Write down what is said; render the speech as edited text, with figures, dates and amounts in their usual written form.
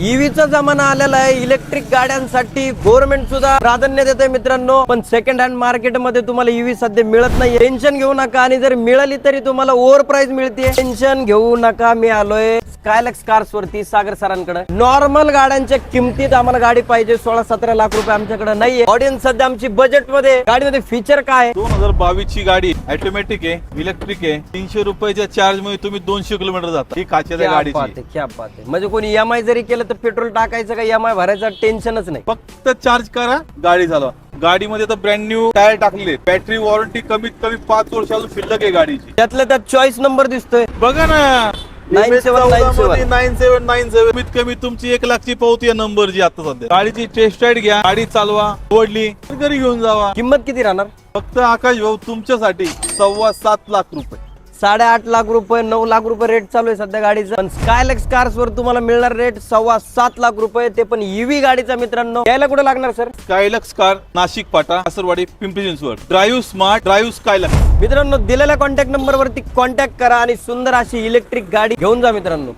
ईव्हीचा जमाना आलेला आहे. इलेक्ट्रिक गाड्यांसाठी गव्हर्नमेंट सुद्धा प्राधान्य देते मित्रांनो. पण सेकंड हँड मार्केट मध्ये तुम्हाला ईव्ही सध्या मिळत नाही. टेन्शन घेऊ नका. आणि जर मिळाली तरी तुम्हाला ओव्हर प्राइस मिळते. टेन्शन घेऊ नका. मी आलोय स्कायलक्स कार्स वरती सागर सरांकडे. नॉर्मल गाड्यांच्या किमतीत आम्हाला गाडी पाहिजे 16-17 लाख रुपये आमच्याकडे नाहीये. ऑडियन्स सध्या आमची बजेट मध्ये. गाडीमध्ये फीचर काय? 2022 ची गाडी ऑटोमॅटिक आहे, इलेक्ट्रिक आहे. 300 रुपयाच्या चार्ज मध्ये तुम्ही 200 किलोमीटर जाता. ही काचेच्या गाडीची क्या बात आहे. म्हणजे कोणी EMI जरी केलं तर पेट्रोल टाकायचं का EMI भरायचं टेन्शनच नाही. फक्त चार्ज करा, गाडी चालवा. गाडीमध्ये तर ब्रँड न्यू टायर टाकले. बॅटरी वॉरंटी कमीत कमी 5 वर्ष अजून शिल्लक आहे गाडीची. त्यातल्या त्यात चॉईस नंबर दिसतोय बघा ना, 9797. 9797 कमीत कमी तुमची 1 लाखची पावती आहे नंबरची आता सध्या. गाडीची टेस्ट राईड घ्या, गाडी चालवा, आवडली घरी घेऊन जावा. किंमत किती राहणार? फक्त आकाश भाऊ तुमच्यासाठी 7.25 लाख रुपये. 8.5 लाख रुपये 9 लाख रुपये रेट चालू आहे सध्या गाडीचा. पण स्कायलक्स कार्स वर तुम्हाला मिळणार रेट 7.25 लाख रुपये. ते पण ईव्ही गाडीचा मित्रांनो. यायला कुठे लागणार सर? स्कायलक्स कार, नाशिक फाटा, Kasarwadi, Pimpri Chinchwad. Drive smart, drive Skylux. मित्रांनो दिलेल्या कॉन्टॅक्ट नंबर वरती कॉन्टॅक्ट करा आणि सुंदर अशी इलेक्ट्रिक गाडी घेऊन जा मित्रांनो.